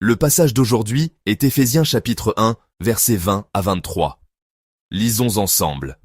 Le passage d'aujourd'hui est Éphésiens chapitre 1, versets 20 à 23. Lisons ensemble.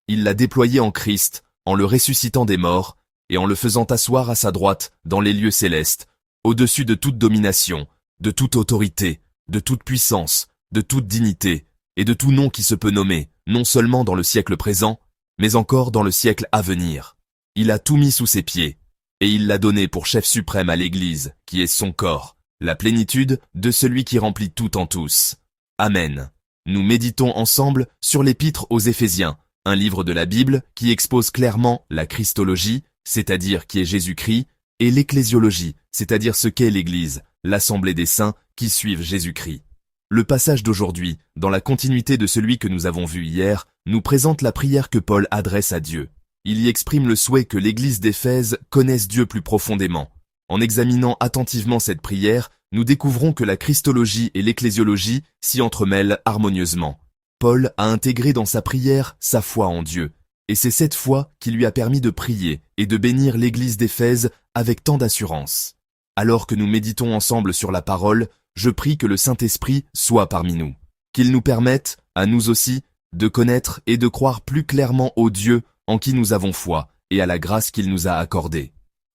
Il l'a déployé en Christ, en le ressuscitant des morts, et en le faisant asseoir à sa droite dans les lieux célestes, au-dessus de toute domination, de toute autorité, de toute puissance, de toute dignité, et de tout nom qui se peut nommer, non seulement dans le siècle présent, mais encore dans le siècle à venir. Il a tout mis sous ses pieds, et il l'a donné pour chef suprême à l'Église, qui est son corps, la plénitude de celui qui remplit tout en tous. Amen. Nous méditons ensemble sur l'épître aux Éphésiens, un livre de la Bible qui expose clairement la Christologie, c'est-à-dire qui est Jésus-Christ, et l'ecclésiologie, c'est-à-dire ce qu'est l'Église, l'assemblée des saints qui suivent Jésus-Christ. Le passage d'aujourd'hui, dans la continuité de celui que nous avons vu hier, nous présente la prière que Paul adresse à Dieu. Il y exprime le souhait que l'Église d'Éphèse connaisse Dieu plus profondément. En examinant attentivement cette prière, nous découvrons que la Christologie et l'ecclésiologie s'y entremêlent harmonieusement. Paul a intégré dans sa prière sa foi en Dieu, et c'est cette foi qui lui a permis de prier et de bénir l'Église d'Éphèse avec tant d'assurance. Alors que nous méditons ensemble sur la parole, je prie que le Saint-Esprit soit parmi nous, qu'il nous permette, à nous aussi, de connaître et de croire plus clairement au Dieu en qui nous avons foi et à la grâce qu'il nous a accordée.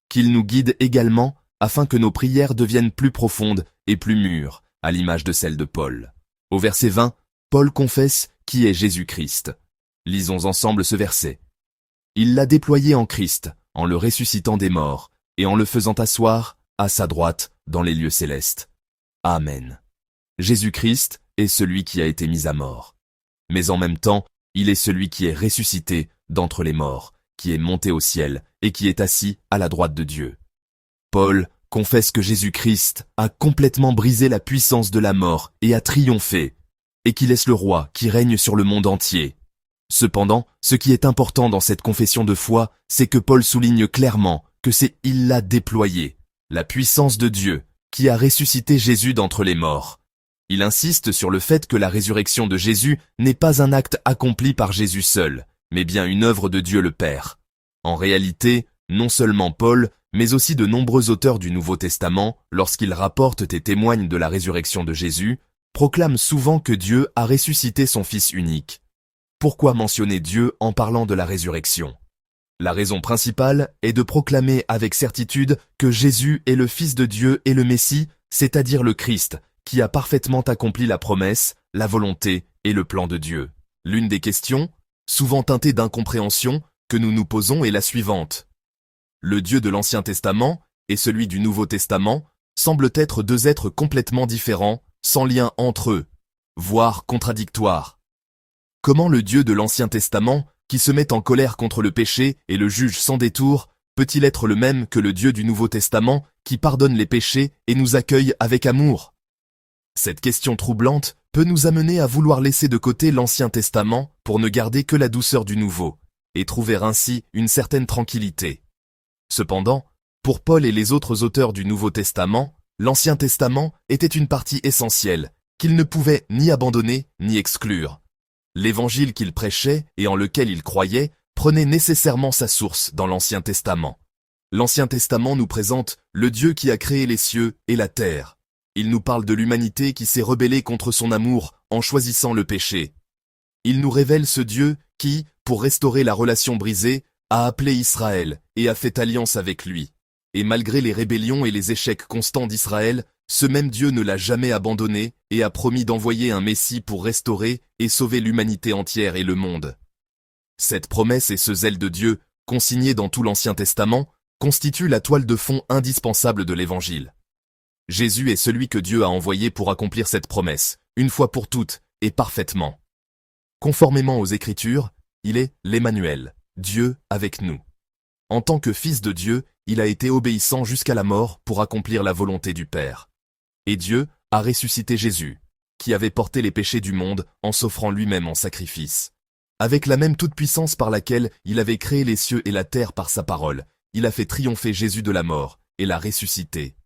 Qu'il nous guide également afin que nos prières deviennent plus profondes et plus mûres, à l'image de celle de Paul. Au verset 20, Paul confesse qui est Jésus-Christ. Lisons ensemble ce verset. Il l'a déployé en Christ, en le ressuscitant des morts, et en le faisant asseoir à sa droite dans les lieux célestes. Amen. Jésus-Christ est celui qui a été mis à mort. Mais en même temps, il est celui qui est ressuscité d'entre les morts, qui est monté au ciel et qui est assis à la droite de Dieu. Paul confesse que Jésus-Christ a complètement brisé la puissance de la mort et a triomphé, et qu'il est le roi qui règne sur le monde entier. Cependant, ce qui est important dans cette confession de foi, c'est que Paul souligne clairement que c'est il l'a déployé, la puissance de Dieu, qui a ressuscité Jésus d'entre les morts. Il insiste sur le fait que la résurrection de Jésus n'est pas un acte accompli par Jésus seul, mais bien une œuvre de Dieu le Père. En réalité, non seulement Paul, mais aussi de nombreux auteurs du Nouveau Testament, lorsqu'ils rapportent et témoignent de la résurrection de Jésus, proclament souvent que Dieu a ressuscité son Fils unique. Pourquoi mentionner Dieu en parlant de la résurrection? La raison principale est de proclamer avec certitude que Jésus est le Fils de Dieu et le Messie, c'est-à-dire le Christ, qui a parfaitement accompli la promesse, la volonté et le plan de Dieu. L'une des questions, souvent teintée d'incompréhension, que nous nous posons est la suivante. Le Dieu de l'Ancien Testament et celui du Nouveau Testament semblent être deux êtres complètement différents, sans lien entre eux, voire contradictoires. Comment le Dieu de l'Ancien Testament, qui se met en colère contre le péché et le juge sans détour, peut-il être le même que le Dieu du Nouveau Testament, qui pardonne les péchés et nous accueille avec amour? Cette question troublante peut nous amener à vouloir laisser de côté l'Ancien Testament pour ne garder que la douceur du Nouveau, et trouver ainsi une certaine tranquillité. Cependant, pour Paul et les autres auteurs du Nouveau Testament, l'Ancien Testament était une partie essentielle, qu'ils ne pouvaient ni abandonner ni exclure. L'évangile qu'ils prêchaient et en lequel ils croyaient prenait nécessairement sa source dans l'Ancien Testament. L'Ancien Testament nous présente le Dieu qui a créé les cieux et la terre. Il nous parle de l'humanité qui s'est rebellée contre son amour en choisissant le péché. Il nous révèle ce Dieu qui, pour restaurer la relation brisée, a appelé Israël et a fait alliance avec lui. Et malgré les rébellions et les échecs constants d'Israël, ce même Dieu ne l'a jamais abandonné et a promis d'envoyer un Messie pour restaurer et sauver l'humanité entière et le monde. Cette promesse et ce zèle de Dieu, consignés dans tout l'Ancien Testament, constituent la toile de fond indispensable de l'Évangile. Jésus est celui que Dieu a envoyé pour accomplir cette promesse, une fois pour toutes et parfaitement. Conformément aux Écritures, il est l'Emmanuel, Dieu avec nous. En tant que Fils de Dieu, il a été obéissant jusqu'à la mort pour accomplir la volonté du Père. Et Dieu a ressuscité Jésus, qui avait porté les péchés du monde en s'offrant lui-même en sacrifice. Avec la même toute-puissance par laquelle il avait créé les cieux et la terre par sa parole, il a fait triompher Jésus de la mort et l'a ressuscité.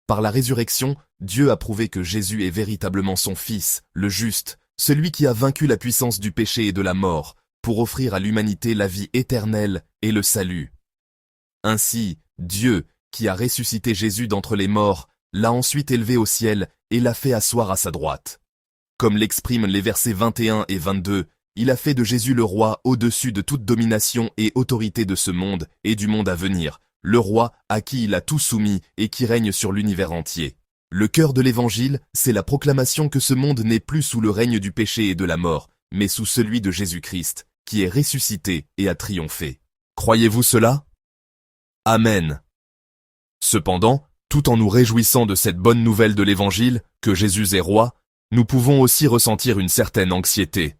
Par la résurrection, Dieu a prouvé que Jésus est véritablement son Fils, le juste, celui qui a vaincu la puissance du péché et de la mort, pour offrir à l'humanité la vie éternelle et le salut. Ainsi, Dieu, qui a ressuscité Jésus d'entre les morts, l'a ensuite élevé au ciel et l'a fait asseoir à sa droite. Comme l'expriment les versets 21 et 22, il a fait de Jésus le roi au-dessus de toute domination et autorité de ce monde et du monde à venir, le roi à qui il a tout soumis et qui règne sur l'univers entier. Le cœur de l'évangile, c'est la proclamation que ce monde n'est plus sous le règne du péché et de la mort, mais sous celui de Jésus-Christ, qui est ressuscité et a triomphé. Croyez-vous cela? Amen. Cependant, tout en nous réjouissant de cette bonne nouvelle de l'évangile, que Jésus est roi, nous pouvons aussi ressentir une certaine anxiété.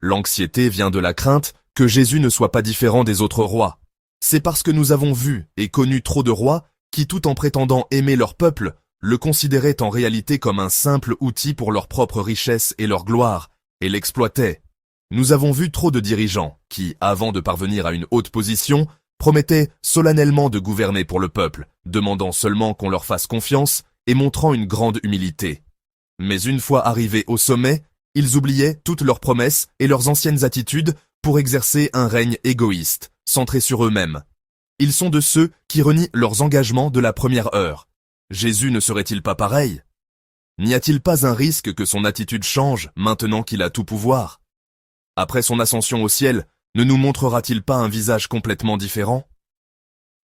L'anxiété vient de la crainte que Jésus ne soit pas différent des autres rois. C'est parce que nous avons vu et connu trop de rois qui, tout en prétendant aimer leur peuple, le considéraient en réalité comme un simple outil pour leur propre richesse et leur gloire, et l'exploitaient. Nous avons vu trop de dirigeants qui, avant de parvenir à une haute position, promettaient solennellement de gouverner pour le peuple, demandant seulement qu'on leur fasse confiance et montrant une grande humilité. Mais une fois arrivés au sommet, ils oubliaient toutes leurs promesses et leurs anciennes attitudes pour exercer un règne égoïste, centré sur eux-mêmes. Ils sont de ceux qui renient leurs engagements de la première heure. Jésus ne serait-il pas pareil? N'y a-t-il pas un risque que son attitude change maintenant qu'il a tout pouvoir? Après son ascension au ciel, ne nous montrera-t-il pas un visage complètement différent?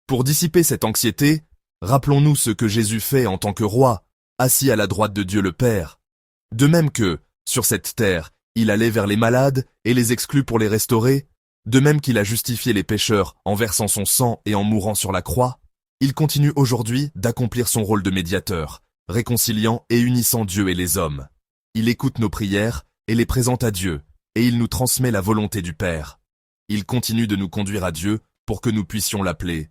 Pour dissiper cette anxiété, rappelons-nous ce que Jésus fait en tant que roi, assis à la droite de Dieu le Père. De même que, sur cette terre, il allait vers les malades et les exclut pour les restaurer, de même qu'il a justifié les pécheurs en versant son sang et en mourant sur la croix, il continue aujourd'hui d'accomplir son rôle de médiateur, réconciliant et unissant Dieu et les hommes. Il écoute nos prières et les présente à Dieu, et il nous transmet la volonté du Père. Il continue de nous conduire à Dieu pour que nous puissions l'appeler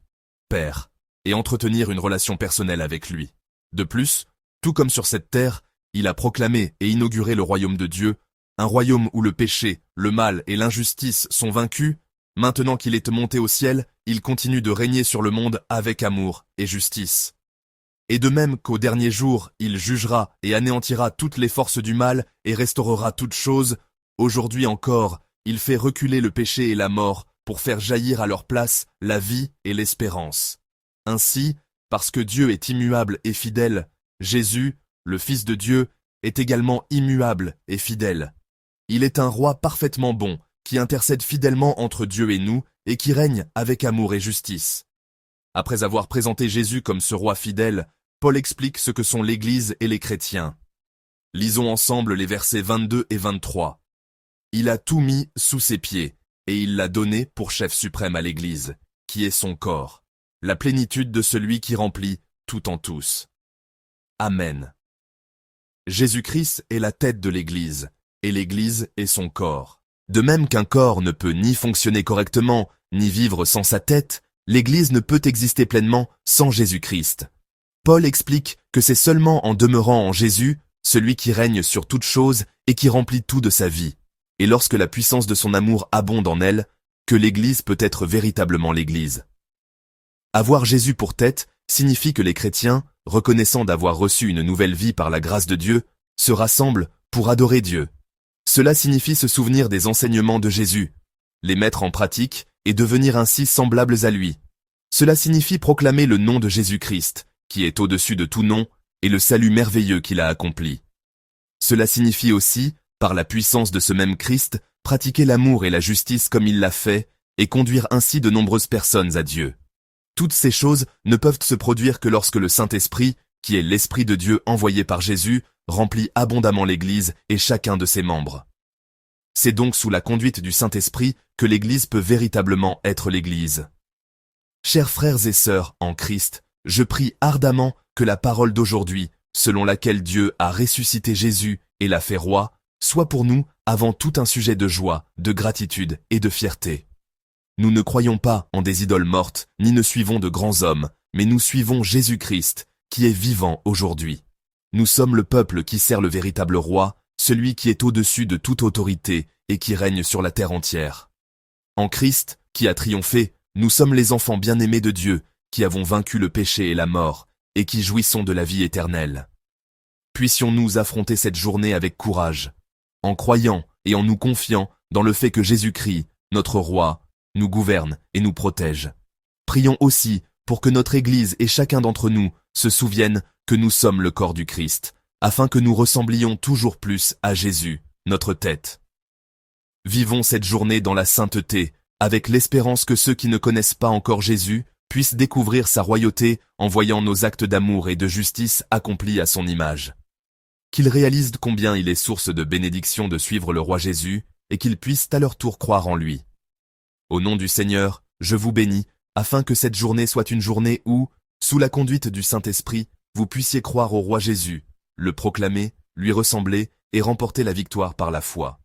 Père et entretenir une relation personnelle avec lui. De plus, tout comme sur cette terre, il a proclamé et inauguré le royaume de Dieu, un royaume où le péché, le mal et l'injustice sont vaincus. Maintenant qu'il est monté au ciel, il continue de régner sur le monde avec amour et justice. Et de même qu'au dernier jour, il jugera et anéantira toutes les forces du mal et restaurera toutes choses, aujourd'hui encore, il fait reculer le péché et la mort pour faire jaillir à leur place la vie et l'espérance. Ainsi, parce que Dieu est immuable et fidèle, Jésus, le Fils de Dieu, est également immuable et fidèle. Il est un roi parfaitement bon, qui intercède fidèlement entre Dieu et nous, et qui règne avec amour et justice. Après avoir présenté Jésus comme ce roi fidèle, Paul explique ce que sont l'Église et les chrétiens. Lisons ensemble les versets 22 et 23. Il a tout mis sous ses pieds, et il l'a donné pour chef suprême à l'Église, qui est son corps, la plénitude de celui qui remplit tout en tous. Amen. Jésus-Christ est la tête de l'Église, et l'Église est son corps. De même qu'un corps ne peut ni fonctionner correctement, ni vivre sans sa tête, l'Église ne peut exister pleinement sans Jésus-Christ. Paul explique que c'est seulement en demeurant en Jésus, celui qui règne sur toute chose et qui remplit tout de sa vie, et lorsque la puissance de son amour abonde en elle, que l'Église peut être véritablement l'Église. Avoir Jésus pour tête signifie que les chrétiens, reconnaissant d'avoir reçu une nouvelle vie par la grâce de Dieu, se rassemblent pour adorer Dieu. Cela signifie se souvenir des enseignements de Jésus, les mettre en pratique et devenir ainsi semblables à lui. Cela signifie proclamer le nom de Jésus-Christ, qui est au-dessus de tout nom, et le salut merveilleux qu'il a accompli. Cela signifie aussi, par la puissance de ce même Christ, pratiquer l'amour et la justice comme il l'a fait, et conduire ainsi de nombreuses personnes à Dieu. Toutes ces choses ne peuvent se produire que lorsque le Saint-Esprit, qui est l'Esprit de Dieu envoyé par Jésus, remplit abondamment l'Église et chacun de ses membres. C'est donc sous la conduite du Saint-Esprit que l'Église peut véritablement être l'Église. Chers frères et sœurs en Christ, je prie ardemment que la parole d'aujourd'hui, selon laquelle Dieu a ressuscité Jésus et l'a fait roi, soit pour nous avant tout un sujet de joie, de gratitude et de fierté. Nous ne croyons pas en des idoles mortes, ni ne suivons de grands hommes, mais nous suivons Jésus-Christ, qui est vivant aujourd'hui. Nous sommes le peuple qui sert le véritable roi, celui qui est au-dessus de toute autorité et qui règne sur la terre entière. En Christ, qui a triomphé, nous sommes les enfants bien-aimés de Dieu, qui avons vaincu le péché et la mort, et qui jouissons de la vie éternelle. Puissions-nous affronter cette journée avec courage, en croyant et en nous confiant dans le fait que Jésus-Christ, notre roi, nous gouverne et nous protège. Prions aussi pour que notre Église et chacun d'entre nous se souviennent que nous sommes le corps du Christ, afin que nous ressemblions toujours plus à Jésus, notre tête. Vivons cette journée dans la sainteté, avec l'espérance que ceux qui ne connaissent pas encore Jésus puissent découvrir sa royauté en voyant nos actes d'amour et de justice accomplis à son image. Qu'ils réalisent combien il est source de bénédiction de suivre le roi Jésus et qu'ils puissent à leur tour croire en lui. Au nom du Seigneur, je vous bénis, afin que cette journée soit une journée où, sous la conduite du Saint-Esprit, vous puissiez croire au roi Jésus, le proclamer, lui ressembler et remporter la victoire par la foi.